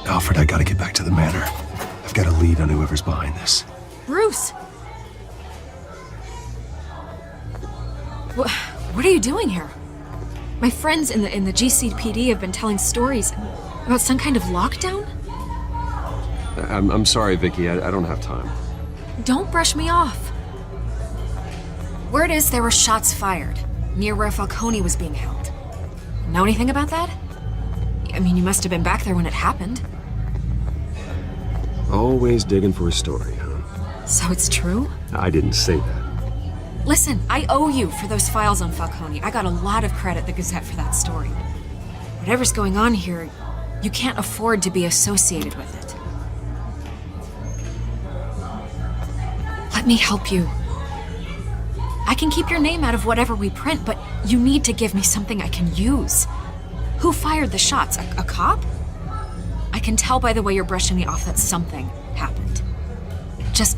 Alfred, I gotta get back to the manor. I've got a lead on whoever's behind this. Bruce! What are you doing here? My friends in the GCPD have been telling stories about some kind of lockdown? I'm sorry, Vicky. I don't have time. Don't brush me off. Word is there were shots fired near where Falcone was being held. Know anything about that? I mean, you must have been back there when it happened. Always digging for a story, huh? So it's true? I didn't say that. Listen, I owe you for those files on Falcone. I got a lot of credit at the Gazette for that story. Whatever's going on here, you can't afford to be associated with it. Let me help you. I can keep your name out of whatever we print, but you need to give me something I can use. Who fired the shots? A cop? I can tell by the way you're brushing me off that something happened. Just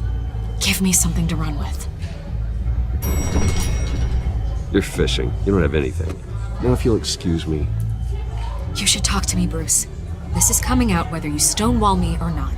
give me something to run with. You're fishing. You don't have anything. Now if you'll excuse me. You should talk to me, Bruce. This is coming out whether you stonewall me or not.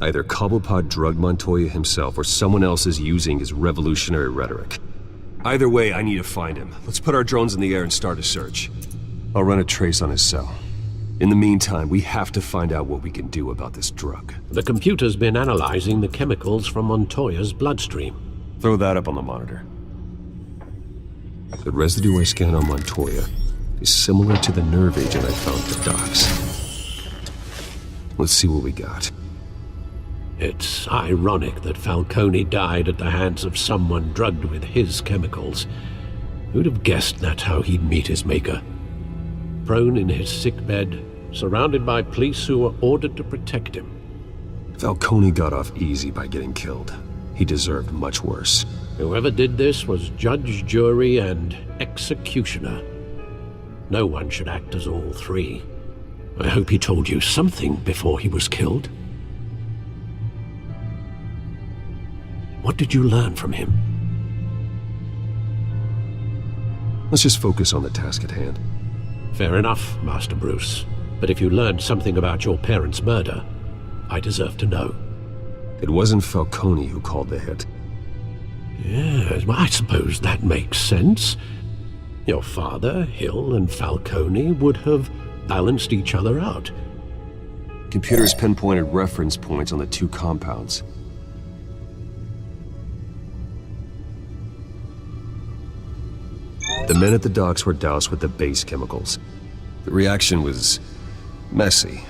Either Cobblepot drugged Montoya himself or someone else is using his revolutionary rhetoric. Either way, I need to find him. Let's put our drones in the air and start a search. I'll run a trace on his cell. In the meantime, we have to find out what we can do about this drug. The computer's been analyzing the chemicals from Montoya's bloodstream. Throw that up on the monitor. The residue I scanned on Montoya is similar to the nerve agent I found at the docks. Let's see what we got. It's ironic that Falcone died at the hands of someone drugged with his chemicals. Who'd have guessed that's how he'd meet his maker? Prone in his sickbed, surrounded by police who were ordered to protect him. Falcone got off easy by getting killed. He deserved much worse. Whoever did this was judge, jury, and executioner. No one should act as all three. I hope he told you something before he was killed. What did you learn from him? Let's just focus on the task at hand. Fair enough, Master Bruce. But if you learned something about your parents' murder, I deserve to know. It wasn't Falcone who called the hit. Yes, well, I suppose that makes sense. Your father, Hill, and Falcone would have balanced each other out. Computers pinpointed reference points on the two compounds. The men at the docks were doused with the base chemicals. The reaction was messy.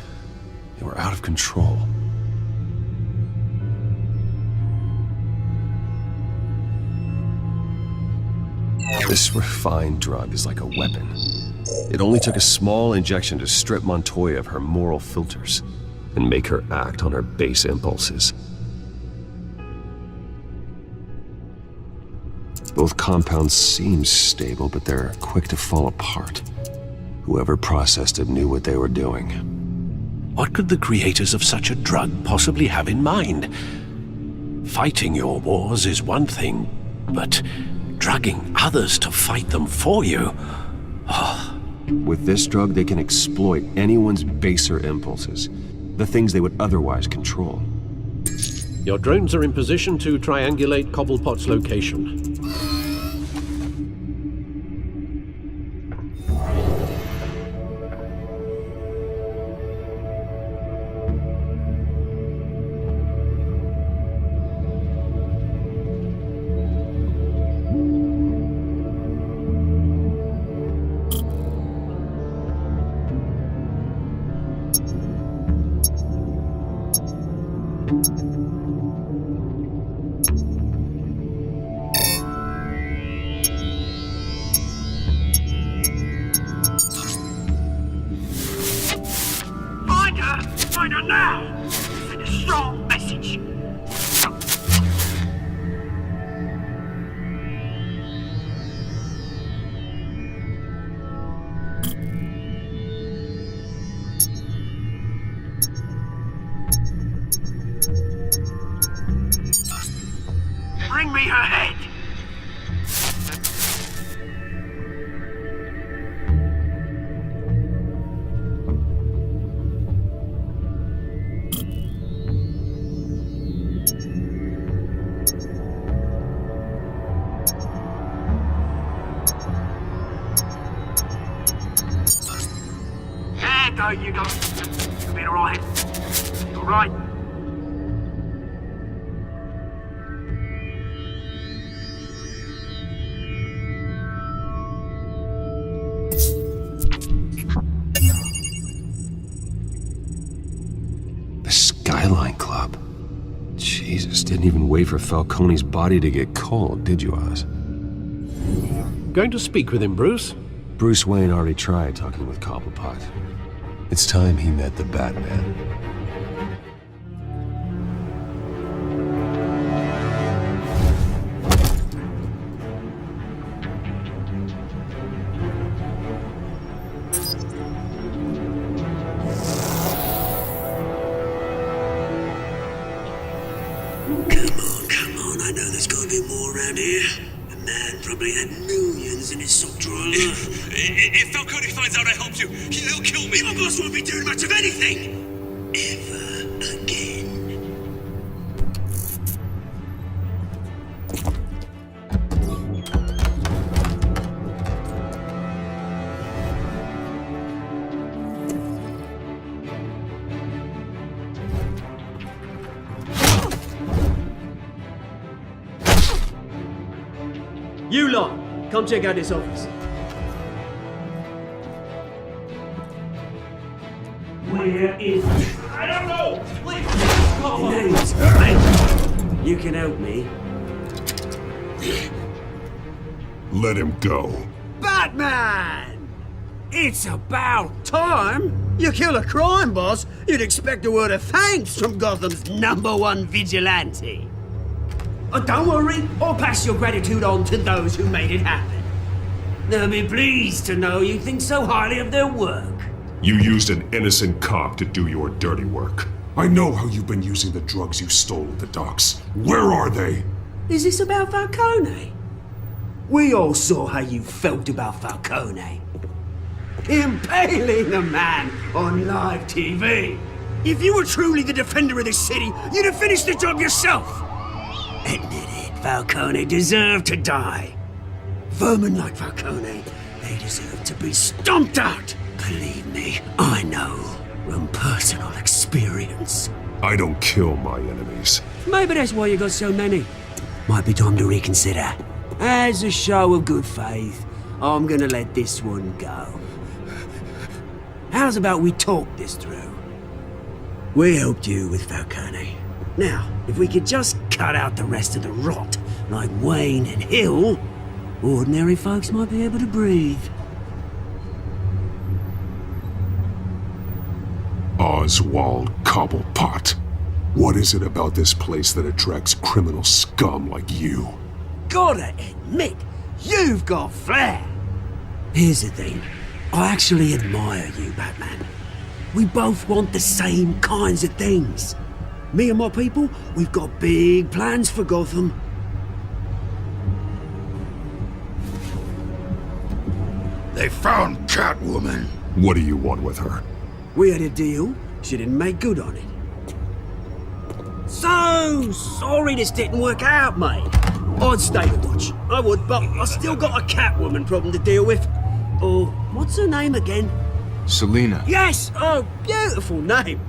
They were out of control. This refined drug is like a weapon. It only took a small injection to strip Montoya of her moral filters and make her act on her base impulses. Both compounds seem stable, but they're quick to fall apart. Whoever processed it knew what they were doing. What could the creators of such a drug possibly have in mind? Fighting your wars is one thing, but drugging others to fight them for you? Oh. With this drug, they can exploit anyone's baser impulses, the things they would otherwise control. Your drones are in position to triangulate Cobblepot's location. Bring me her head! There go, you go. You'll be alright. You alright? The Skyline Club. Jesus, didn't even wait for Falcone's body to get cold, did you, Oz? Going to speak with him, Bruce? Bruce Wayne already tried talking with Cobblepot. It's time he met the Batman. Come on, I know there's gotta be more around here. The man probably had millions in his sock drawer alone. If Falcone finds out I helped you, he'll kill me. Your boss won't be doing much of anything! Ever again. You lot, come check out this office. Where is it? I don't know. Please, come on. Names. Hey, you can help me. Let him go. Batman! It's about time! You kill a crime boss, you'd expect a word of thanks from Gotham's #1 vigilante. Oh, don't worry, I'll pass your gratitude on to those who made it happen. They'll be pleased to know you think so highly of their work. You used an innocent cop to do your dirty work. I know how you've been using the drugs you stole at the docks. Where are they? Is this about Falcone? We all saw how you felt about Falcone. Impaling a man on live TV. If you were truly the defender of this city, you'd have finished the job yourself. Admit it, Falcone deserved to die. Vermin like Falcone, they deserve to be stomped out. Believe me, I know from personal experience. I don't kill my enemies. Maybe that's why you got so many. Might be time to reconsider. As a show of good faith, I'm gonna let this one go. How's about we talk this through? We helped you with Falcone. Now, if we could just cut out the rest of the rot, like Wayne and Hill, ordinary folks might be able to breathe. Oswald Cobblepot. What is it about this place that attracts criminal scum like you? Gotta admit, you've got flair. Here's the thing. I actually admire you, Batman. We both want the same kinds of things. Me and my people, we've got big plans for Gotham. They found Catwoman. What do you want with her? We had a deal. She didn't make good on it. So sorry this didn't work out, mate. I'd stay to watch. I would, but I still got a Catwoman problem to deal with. Oh, what's her name again? Selena. Yes! Oh, beautiful name.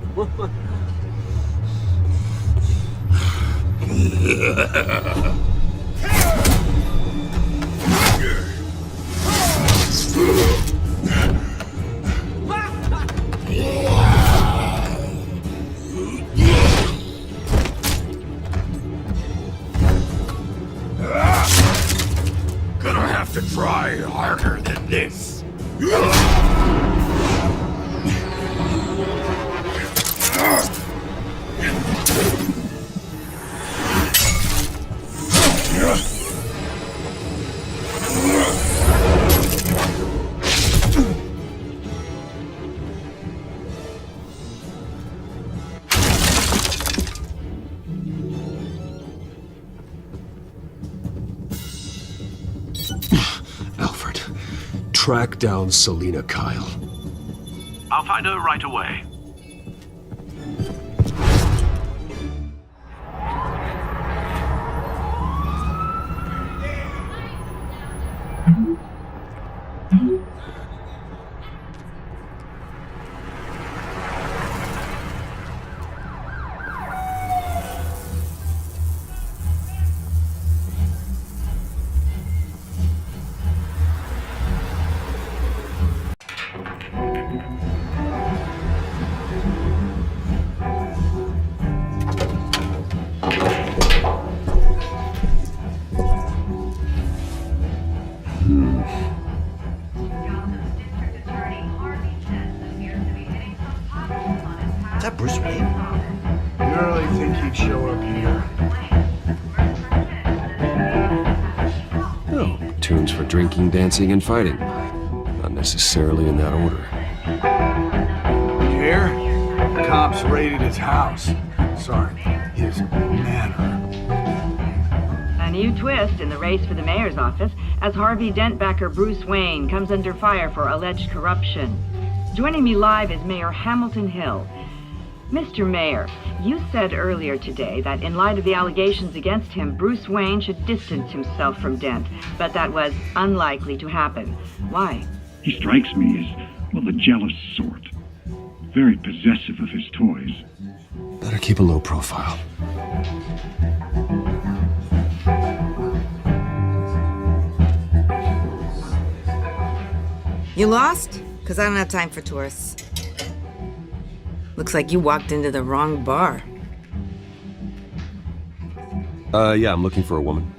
Gonna have to try harder than this. track down Selina Kyle. I'll find her right away. Is that Bruce Wayne? You really think he'd show up here? Oh, tunes for drinking, dancing, and fighting. Not necessarily in that order. You hear? Cops raided his house. Sorry, his manor. A new twist in the race for the mayor's office as Harvey Dent backer Bruce Wayne comes under fire for alleged corruption. Joining me live is Mayor Hamilton Hill. Mr. Mayor, you said earlier today that in light of the allegations against him, Bruce Wayne should distance himself from Dent, but that was unlikely to happen. Why? He strikes me as, well, the jealous sort. Very possessive of his toys. Better keep a low profile. You lost? Because I don't have time for tourists. Looks like you walked into the wrong bar. Yeah, I'm looking for a woman.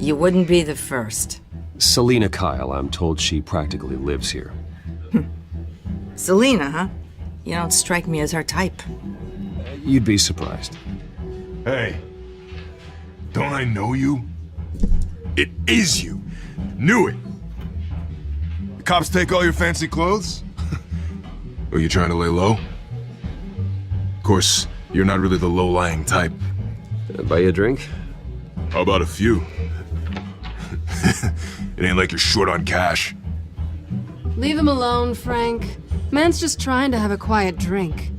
You wouldn't be the first. Selina Kyle, I'm told she practically lives here. Selina, huh? You don't strike me as her type. You'd be surprised. Hey, don't I know you? It is you. Knew it. The cops take all your fancy clothes? Are you trying to lay low? Of course, you're not really the low-lying type. Buy you a drink? How about a few? It ain't like you're short on cash. Leave him alone, Frank. Man's just trying to have a quiet drink.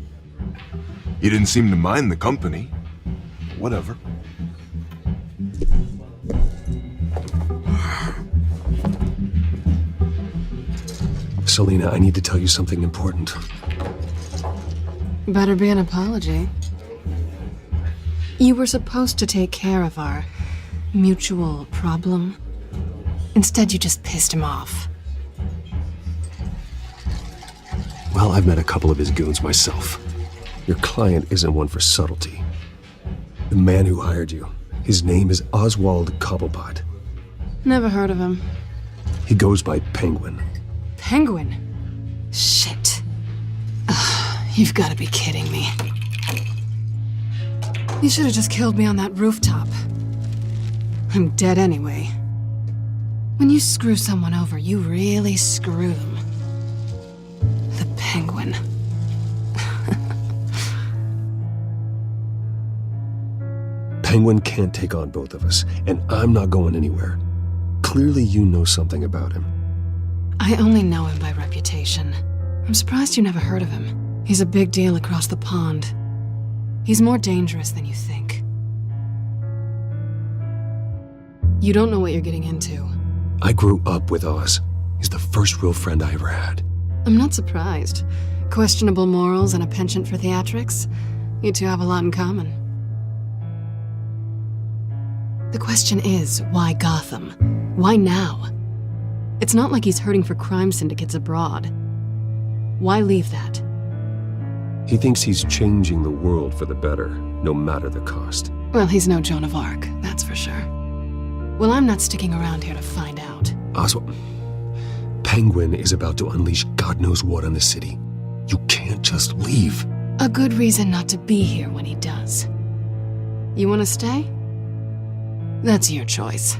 He didn't seem to mind the company. Whatever. Selina, I need to tell you something important. Better be an apology. You were supposed to take care of our mutual problem. Instead, you just pissed him off. Well, I've met a couple of his goons myself. Your client isn't one for subtlety. The man who hired you, his name is Oswald Cobblepot. Never heard of him. He goes by Penguin. Penguin? Shit. Ugh, you've got to be kidding me. You should have just killed me on that rooftop. I'm dead anyway. When you screw someone over, you really screw them. The Penguin. Penguin can't take on both of us, and I'm not going anywhere. Clearly you know something about him. I only know him by reputation. I'm surprised you never heard of him. He's a big deal across the pond. He's more dangerous than you think. You don't know what you're getting into. I grew up with Oz. He's the first real friend I ever had. I'm not surprised. Questionable morals and a penchant for theatrics. You two have a lot in common. The question is, why Gotham? Why now? It's not like he's hurting for crime syndicates abroad. Why leave that? He thinks he's changing the world for the better, no matter the cost. Well, he's no Joan of Arc, that's for sure. Well, I'm not sticking around here to find out. Oswald, Penguin is about to unleash God knows what on the city. You can't just leave. A good reason not to be here when he does. You want to stay? That's your choice.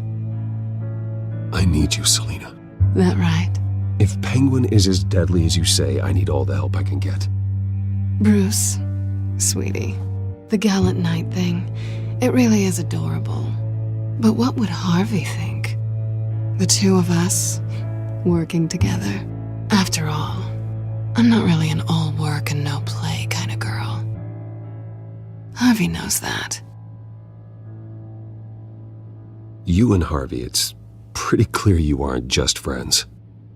I need you, Selina. That right? If Penguin is as deadly as you say, I need all the help I can get. Bruce, sweetie, the gallant knight thing, it really is adorable. But what would Harvey think? The two of us, working together. After all, I'm not really an all work and no play kind of girl. Harvey knows that. You and Harvey, it's pretty clear you aren't just friends.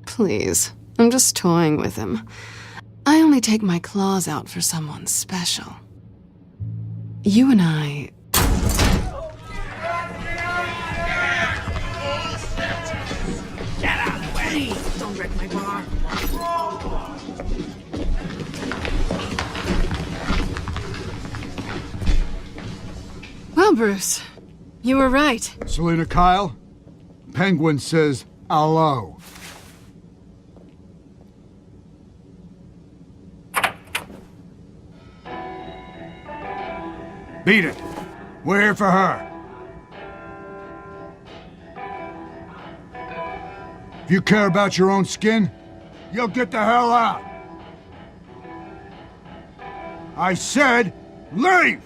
Please, I'm just toying with him. I only take my claws out for someone special. You and I... Get out of the way! Don't wreck my bar. Well, Bruce, you were right. Selina Kyle, Penguin says hello. Beat it. We're here for her. If you care about your own skin, you'll get the hell out. I said, leave!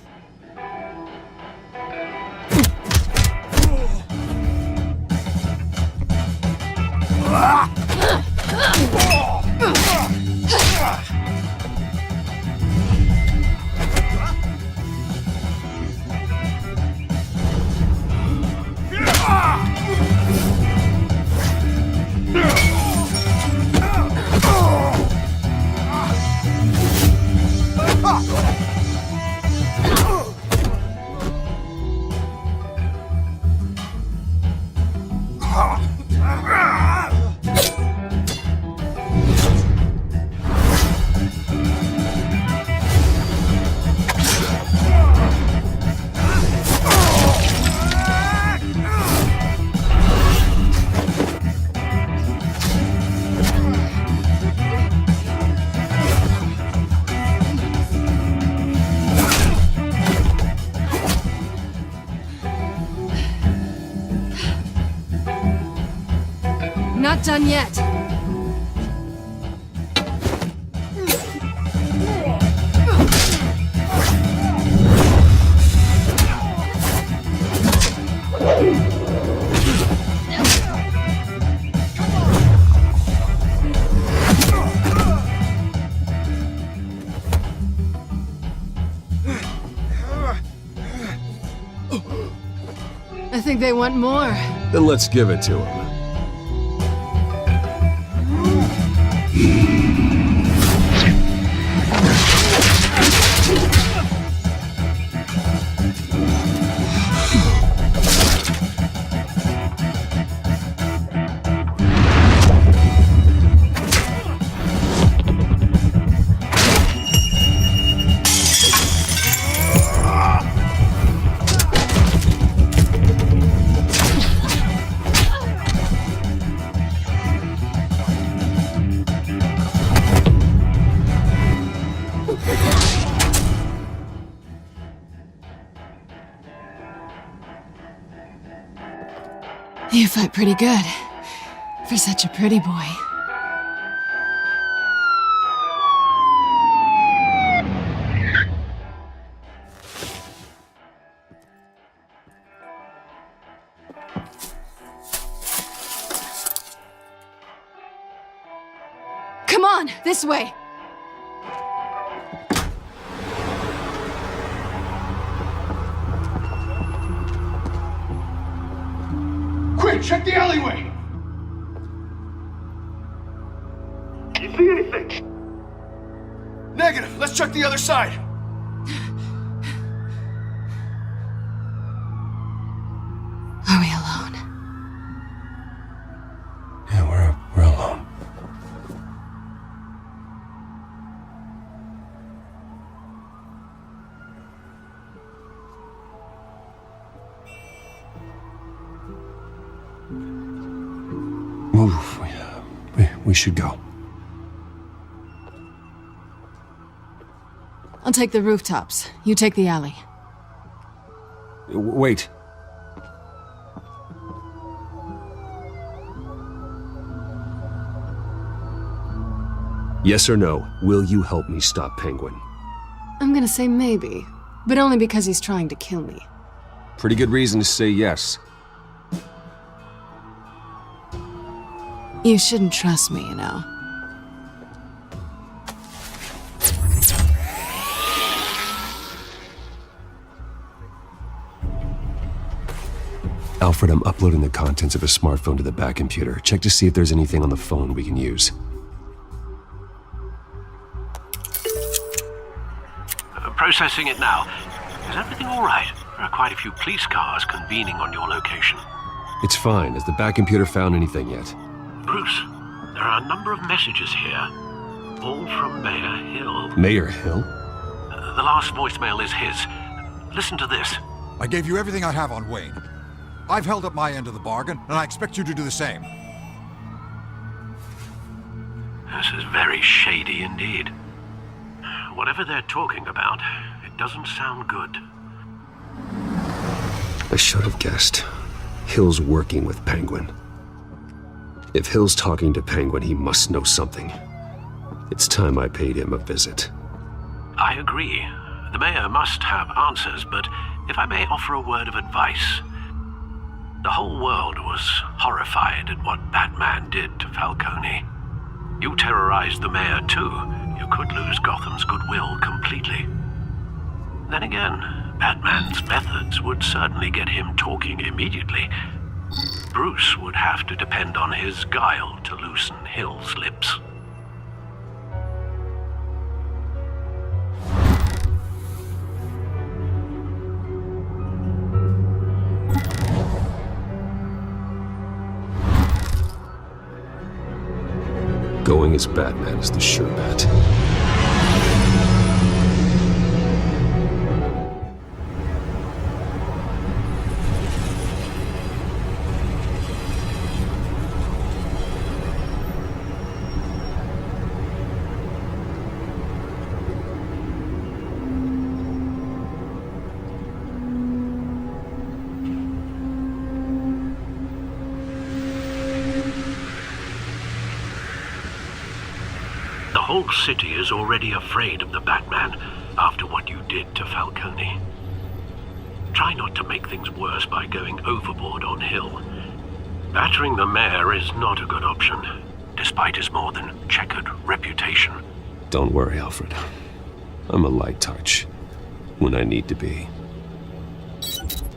Not done yet. I think they want more. Then let's give it to him. You fight pretty good. For such a pretty boy. Come on, this way! Quick, check the alleyway! You see anything? Negative. Let's check the other side. Are we alone? Yeah, we're alone. Move. We should go. I'll take the rooftops. You take the alley. Wait. Yes or no, will you help me stop Penguin? I'm gonna say maybe, but only because he's trying to kill me. Pretty good reason to say yes. You shouldn't trust me, you know. Alfred, I'm uploading the contents of a smartphone to the back computer. Check to see if there's anything on the phone we can use. Processing it now. Is everything all right? There are quite a few police cars convening on your location. It's fine. Has the back computer found anything yet? Bruce, there are a number of messages here, all from Mayor Hill. Mayor Hill? The last voicemail is his. Listen to this. I gave you everything I have on Wayne. I've held up my end of the bargain, and I expect you to do the same. This is very shady indeed. Whatever they're talking about, it doesn't sound good. I should have guessed. Hill's working with Penguin. If Hill's talking to Penguin, he must know something. It's time I paid him a visit. I agree. The mayor must have answers, but if I may offer a word of advice. The whole world was horrified at what Batman did to Falcone. You terrorized the mayor too. You could lose Gotham's goodwill completely. Then again, Batman's methods would certainly get him talking immediately. Bruce would have to depend on his guile to loosen Hill's lips. Going as Batman is the sure bet. The whole city is already afraid of the Batman after what you did to Falcone. Try not to make things worse by going overboard on Hill. Battering the mayor is not a good option, despite his more than checkered reputation. Don't worry, Alfred. I'm a light touch when I need to be.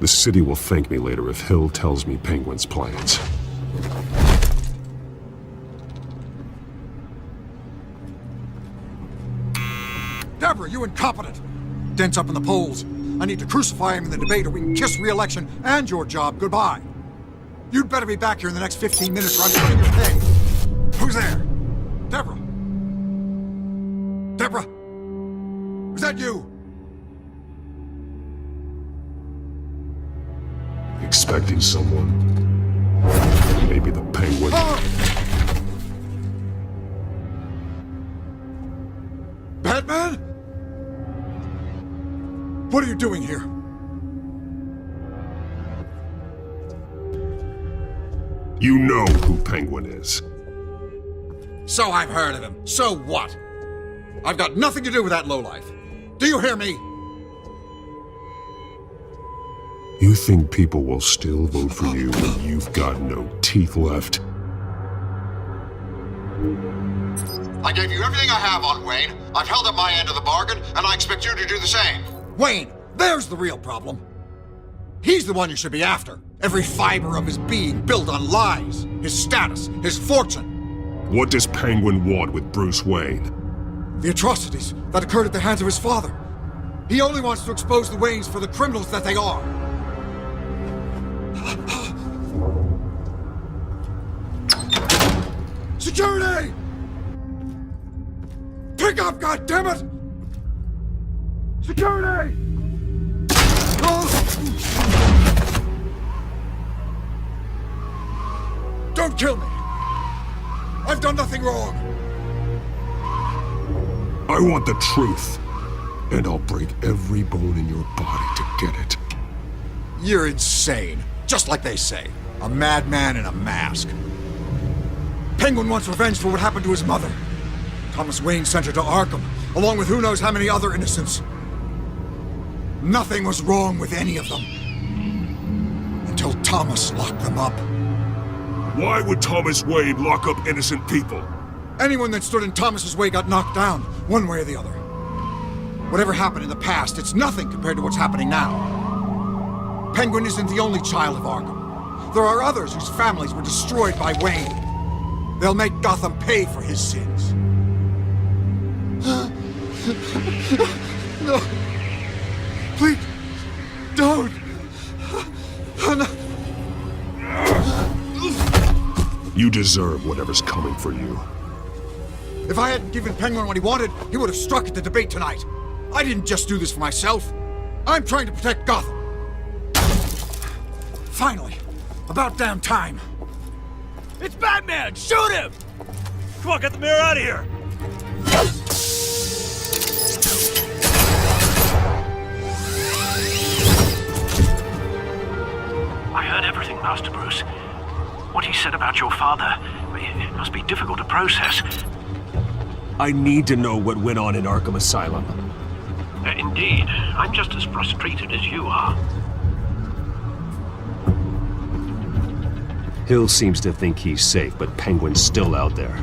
The city will thank me later if Hill tells me Penguin's plans. Deborah, you incompetent! Dent's up in the polls. I need to crucify him in the debate or we can kiss re-election and your job goodbye. You'd better be back here in the next 15 minutes or I'm cutting your pay. Who's there? Deborah? Deborah? Was that you? Expecting someone. Maybe the Penguin. Batman? What are you doing here? You know who Penguin is. So I've heard of him. So what? I've got nothing to do with that lowlife. Do you hear me? You think people will still vote for you when you've got no teeth left? I gave you everything I have on Wayne. I've held up my end of the bargain, and I expect you to do the same. Wayne, there's the real problem. He's the one you should be after. Every fiber of his being built on lies. His status, his fortune. What does Penguin want with Bruce Wayne? The atrocities that occurred at the hands of his father. He only wants to expose the Waynes for the criminals that they are. Security! Pick up, goddammit! Security! Don't kill me! I've done nothing wrong! I want the truth, and I'll break every bone in your body to get it. You're insane. Just like they say. A madman in a mask. Penguin wants revenge for what happened to his mother. Thomas Wayne sent her to Arkham, along with who knows how many other innocents. Nothing was wrong with any of them. Until Thomas locked them up. Why would Thomas Wayne lock up innocent people? Anyone that stood in Thomas's way got knocked down, one way or the other. Whatever happened in the past, it's nothing compared to what's happening now. Penguin isn't the only child of Arkham. There are others whose families were destroyed by Wayne. They'll make Gotham pay for his sins. No. Please, don't. You deserve whatever's coming for you. If I hadn't given Penguin what he wanted, he would have struck at the debate tonight. I didn't just do this for myself. I'm trying to protect Gotham. Finally. About damn time. It's Batman! Shoot him! Come on, get the mayor out of here! I heard everything, Master Bruce. What he said about your father, it must be difficult to process. I need to know what went on in Arkham Asylum. Indeed. I'm just as frustrated as you are. Hill seems to think he's safe, but Penguin's still out there.